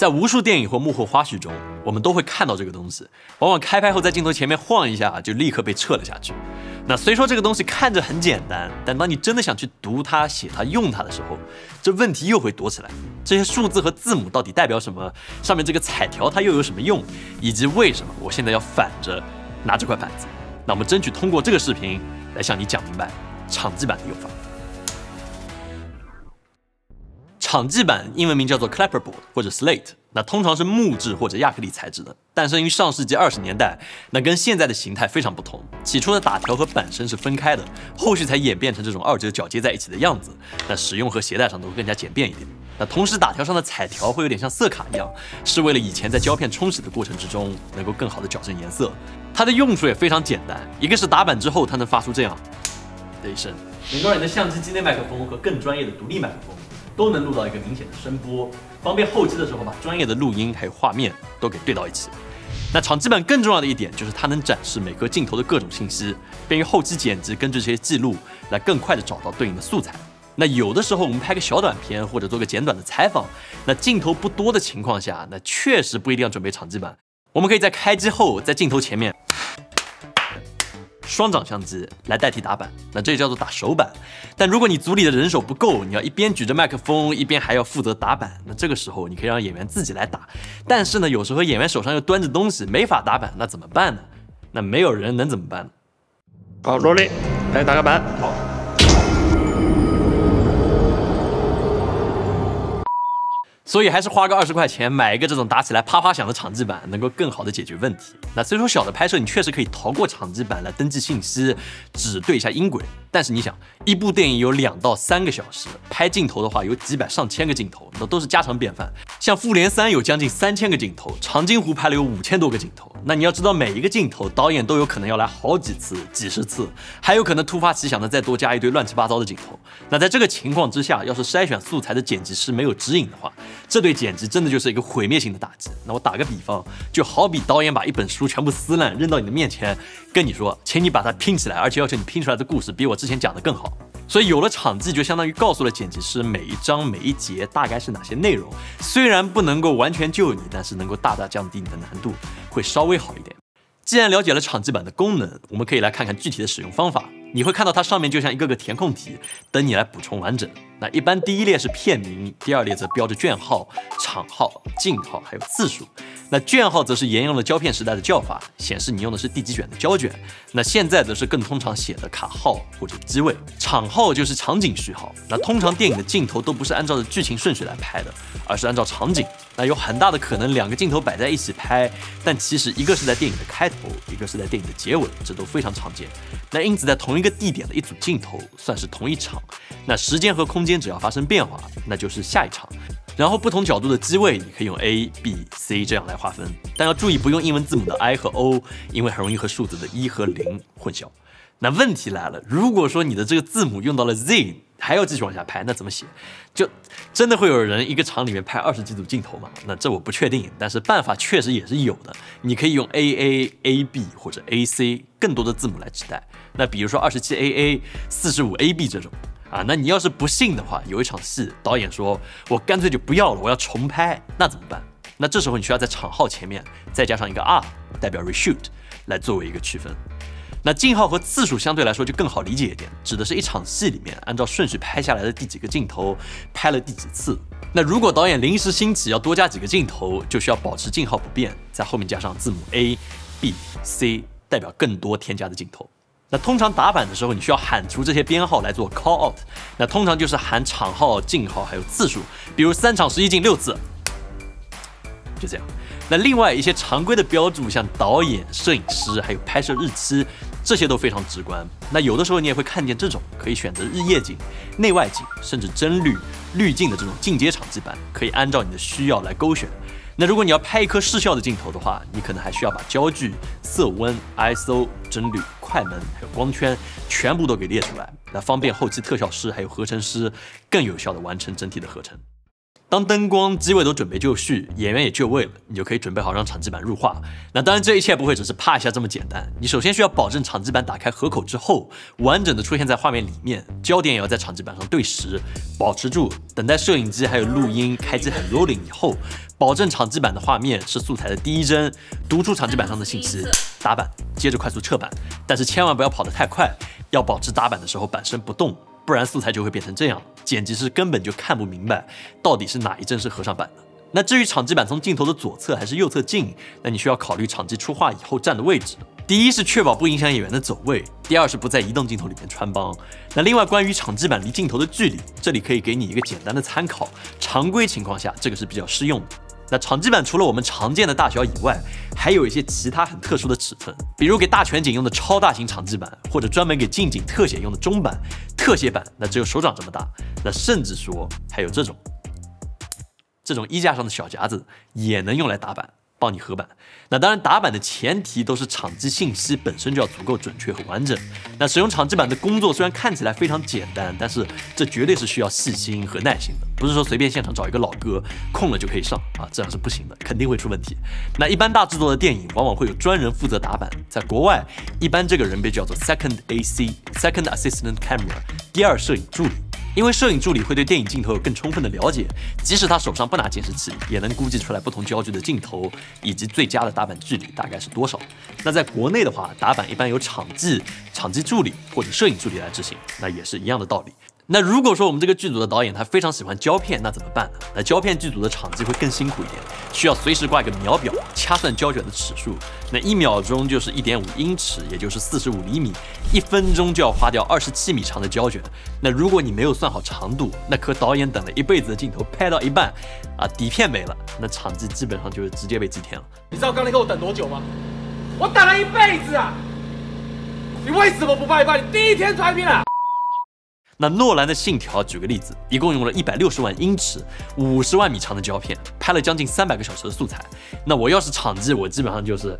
在无数电影或幕后花絮中，我们都会看到这个东西，往往开拍后在镜头前面晃一下，就立刻被撤了下去。那虽说这个东西看着很简单，但当你真的想去读它、写它、用它的时候，这问题又会多起来。这些数字和字母到底代表什么？上面这个彩条它又有什么用？以及为什么我现在要反着拿这块板子？那我们争取通过这个视频来向你讲明白场记板的用法。场记板英文名叫做 clapperboard 或者 slate， 那通常是木质或者亚克力材质的，诞生于上世纪20年代，那跟现在的形态非常不同。起初的打条和板身是分开的，后续才演变成这种二者绞接在一起的样子。那使用和携带上都会更加简便一点。那同时打条上的彩条会有点像色卡一样，是为了以前在胶片冲洗的过程之中能够更好的矫正颜色。它的用处也非常简单，一个是打板之后它能发出这样的一声，能够让你的相机机内麦克风和更专业的独立麦克风都能录到一个明显的声波，方便后期的时候把专业的录音还有画面都给对到一起。那场记板更重要的一点就是它能展示每颗镜头的各种信息，便于后期剪辑根据这些记录来更快的找到对应的素材。那有的时候我们拍个小短片或者做个简短的采访，那镜头不多的情况下，那确实不一定要准备场记板，我们可以在开机后在镜头前面双掌相机来代替打板，那这也叫做打手板。但如果你组里的人手不够，你要一边举着麦克风，一边还要负责打板，那这个时候你可以让演员自己来打。但是呢，有时候演员手上又端着东西，没法打板，那怎么办呢？那没有人能怎么办呢？好，罗力，来打个板。好。所以还是花个20块钱买一个这种打起来啪啪响的场记板，能够更好的解决问题。那虽说小的拍摄你确实可以逃过场记板来登记信息，只对一下音轨，但是你想，一部电影有2到3个小时，拍镜头的话有几百上千个镜头，那都是家常便饭。像《复联3》有将近3000个镜头，长津湖拍了有5000多个镜头。那你要知道，每一个镜头导演都有可能要来好几次、几十次，还有可能突发奇想的再多加一堆乱七八糟的镜头。那在这个情况之下，要是筛选素材的剪辑师没有指引的话，这对剪辑真的就是一个毁灭性的打击。那我打个比方，就好比导演把一本书全部撕烂扔到你的面前，跟你说，请你把它拼起来，而且要求你拼出来的故事比我之前讲的更好。所以有了场记，就相当于告诉了剪辑师每一章每一节大概是哪些内容。虽然不能够完全救你，但是能够大大降低你的难度，会稍微好一点。既然了解了场记板的功能，我们可以来看看具体的使用方法。你会看到它上面就像一个个填空题，等你来补充完整。那一般第一列是片名，第2列则标着卷号、场号、镜号还有次数。那卷号则是沿用了胶片时代的叫法，显示你用的是第几卷的胶卷。那现在则是更通常写的卡号或者机位。场号就是场景序号。那通常电影的镜头都不是按照着剧情顺序来拍的，而是按照场景。那有很大的可能2个镜头摆在一起拍，但其实一个是在电影的开头，一个是在电影的结尾，这都非常常见。那因此在同一个地点的一组镜头算是同一场，那时间和空间只要发生变化，那就是下一场。然后不同角度的机位，你可以用 A、B、C 这样来划分，但要注意不用英文字母的 I 和 O， 因为很容易和数字的1和0混淆。那问题来了，如果说你的这个字母用到了 Z， 还要继续往下拍，那怎么写？就真的会有人一个场里面拍20几组镜头吗？那这我不确定，但是办法确实也是有的。你可以用 AA、AB 或者 AC 更多的字母来指代。那比如说27AA、45AB 这种啊，那你要是不信的话，有一场戏导演说我干脆就不要了，我要重拍，那怎么办？那这时候你需要在场号前面再加上一个 R， 代表 reshoot 来作为一个区分。那镜号和次数相对来说就更好理解一点，指的是一场戏里面按照顺序拍下来的第几个镜头，拍了第几次。那如果导演临时兴起要多加几个镜头，就需要保持镜号不变，在后面加上字母 A、B、C， 代表更多添加的镜头。那通常打板的时候，你需要喊出这些编号来做 call out， 那通常就是喊场号、镜号还有次数，比如3场11镜6次，就这样。那另外一些常规的标注，像导演、摄影师还有拍摄日期，这些都非常直观。那有的时候你也会看见这种，可以选择日夜景、内外景，甚至帧率、滤镜的这种进阶场记板，可以按照你的需要来勾选。那如果你要拍一颗视效的镜头的话，你可能还需要把焦距、色温、ISO、帧率、快门还有光圈全部都给列出来，那方便后期特效师还有合成师更有效的完成整体的合成。当灯光、机位都准备就绪，演员也就位了，你就可以准备好让场记板入画。那当然，这一切不会只是啪一下这么简单。你首先需要保证场记板打开合口之后，完整的出现在画面里面，焦点也要在场记板上对实，保持住，等待摄影机还有录音开机很 rolling 以后，保证场记板的画面是素材的第一帧，读出场记板上的信息，打板，接着快速撤板，但是千万不要跑得太快，要保持打板的时候板身不动。不然素材就会变成这样，剪辑师根本就看不明白到底是哪一帧是合上板的。那至于场记板从镜头的左侧还是右侧进，那你需要考虑场记出画以后站的位置。第一是确保不影响演员的走位，第二是不在移动镜头里面穿帮。那另外关于场记板离镜头的距离，这里可以给你一个简单的参考，常规情况下这个是比较适用的。那场记板除了我们常见的大小以外，还有一些其他很特殊的尺寸，比如给大全景用的超大型场记板，或者专门给近景特写用的中板、特写板，那只有手掌这么大。那甚至说还有这种衣架上的小夹子也能用来打板，帮你合板。那当然，打板的前提都是场记信息本身就要足够准确和完整。那使用场记板的工作虽然看起来非常简单，但是这绝对是需要细心和耐心的，不是说随便现场找一个老哥空了就可以上啊，这样是不行的，肯定会出问题。那一般大制作的电影往往会有专人负责打板，在国外一般这个人被叫做 Second AC（Second Assistant Camera）， 第二摄影助理。因为摄影助理会对电影镜头有更充分的了解，即使他手上不拿监视器，也能估计出来不同焦距的镜头以及最佳的打板距离大概是多少。那在国内的话，打板一般由场记助理或者摄影助理来执行，那也是一样的道理。那如果说我们这个剧组的导演他非常喜欢胶片，那怎么办呢？那胶片剧组的场记会更辛苦一点，需要随时挂一个秒表，掐算胶卷的尺数。那1秒钟就是1.5英尺，也就是45厘米，1分钟就要花掉27米长的胶卷。那如果你没有算好长度，那颗导演等了一辈子的镜头拍到一半，底片没了，那场记基本上就是直接被祭天了。你知道刚才给我等多久吗？我等了一辈子啊！你为什么不拍一拍？你第一天出来片了。那诺兰的《信条》举个例子，一共用了160万英尺、50万米长的胶片，拍了将近300个小时的素材。那我要是场记，我基本上就是。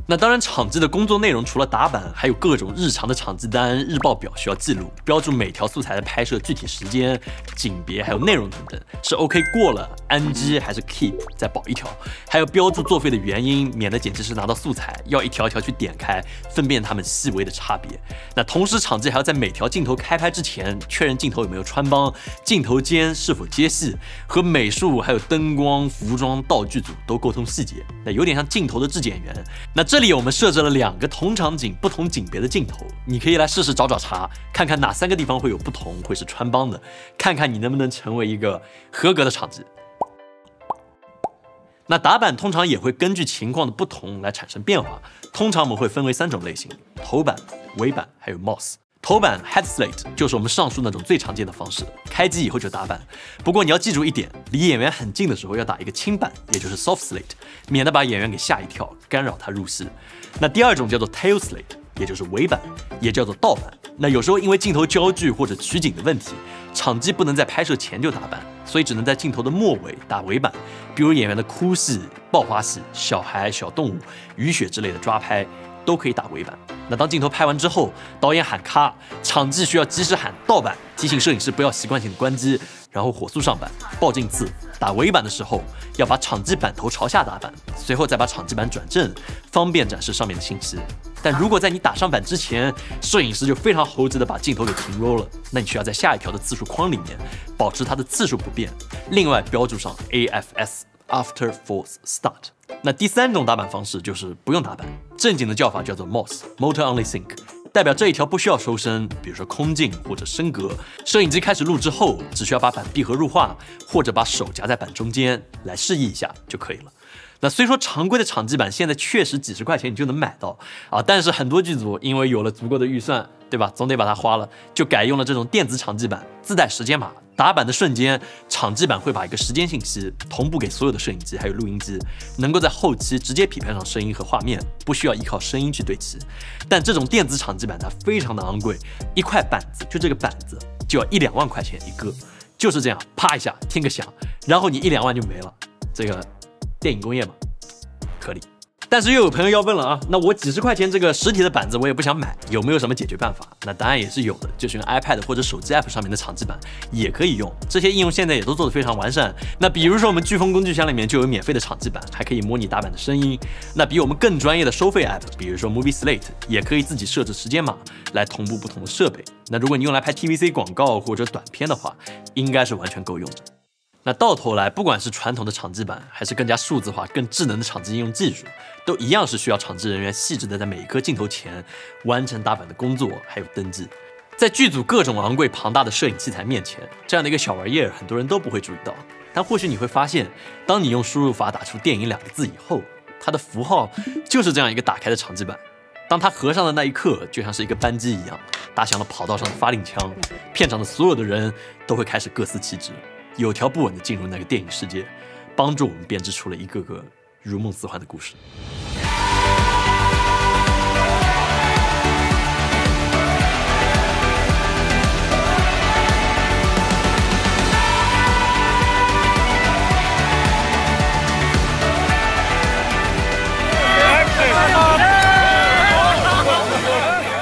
那当然，场记的工作内容除了打板，还有各种日常的场记单、日报表需要记录，标注每条素材的拍摄具体时间、景别还有内容等等，是 OK 过了安机还是 keep 再保一条，还有标注作废的原因，免得剪辑师拿到素材要一条一条去点开，分辨它们细微的差别。那同时，场记还要在每条镜头开拍之前确认镜头有没有穿帮，镜头间是否接戏，和美术还有灯光、服装、道具组都沟通细节。那有点像镜头的质检员。那这里我们设置了2个同场景、不同景别的镜头，你可以来试试找茬，看看哪3个地方会有不同，会是穿帮的，看看你能不能成为一个合格的场记。那打板通常也会根据情况的不同来产生变化，通常我们会分为3种类型：头板、尾板还有 mouse。头板 head slate 就是我们上述那种最常见的方式，开机以后就打板。不过你要记住一点，离演员很近的时候要打一个轻板，也就是 soft slate， 免得把演员给吓一跳，干扰他入戏。那第2种叫做 tail slate， 也就是尾板，也叫做倒板。那有时候因为镜头焦距或者取景的问题，场记不能在拍摄前就打板，所以只能在镜头的末尾打尾板，比如演员的哭戏、爆花戏、小孩、小动物、雨雪之类的抓拍都可以打尾板。那当镜头拍完之后，导演喊咔，场记需要及时喊倒板，提醒摄影师不要习惯性的关机，然后火速上板，报镜次。打尾板的时候，要把场记板头朝下打板，随后再把场记板转正，方便展示上面的信息。但如果在你打上板之前，摄影师就非常猴急的把镜头给停 roll 了，那你需要在下一条的次数框里面保持它的次数不变，另外标注上 AFS After Force Start。那第3种打板方式就是不用打板，正经的叫法叫做 MOS（Motor Only Sync）， 代表这一条不需要收声，比如说空镜或者升格，摄影机开始录之后，只需要把板闭合入画，或者把手夹在板中间来示意一下就可以了。那虽说常规的场记板现在确实几十块钱你就能买到但是很多剧组因为有了足够的预算，对吧？总得把它花了，就改用了这种电子场记板，自带时间码。打板的瞬间，场记板会把一个时间信息同步给所有的摄影机还有录音机，能够在后期直接匹配上声音和画面，不需要依靠声音去对齐。但这种电子场记板它非常的昂贵，一块板子就这个板子就要1-2万块钱一个，就是这样，啪一下听个响，然后你1-2万就没了。这个电影工业嘛，合理。但是又有朋友要问了啊，那我几十块钱这个实体的板子我也不想买，有没有什么解决办法？那答案也是有的，就是用 iPad 或者手机 App 上面的场记板也可以用，这些应用现在也都做得非常完善。那比如说我们飓风工具箱里面就有免费的场记板，还可以模拟打板的声音。那比我们更专业的收费 App， 比如说 Movie Slate， 也可以自己设置时间码来同步不同的设备。那如果你用来拍 TVC 广告或者短片的话，应该是完全够用的。那到头来，不管是传统的场记板，还是更加数字化、更智能的场记应用技术，都一样是需要场记人员细致的在每一颗镜头前完成打板的工作，还有登记。在剧组各种昂贵庞大的摄影器材面前，这样的一个小玩意儿，很多人都不会注意到。但或许你会发现，当你用输入法打出"电影"2个字以后，它的符号就是这样一个打开的场记板。当它合上的那一刻，就像是一个扳机一样，打响了跑道上的发令枪，片场的所有的人都会开始各司其职，有条不紊地进入那个电影世界，帮助我们编织出了一个个如梦似幻的故事。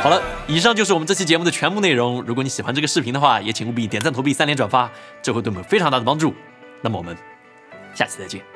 好了，以上就是我们这期节目的全部内容。如果你喜欢这个视频的话，也请务必点赞、投币、3连转发，这会对我们非常大的帮助。那么我们下期再见。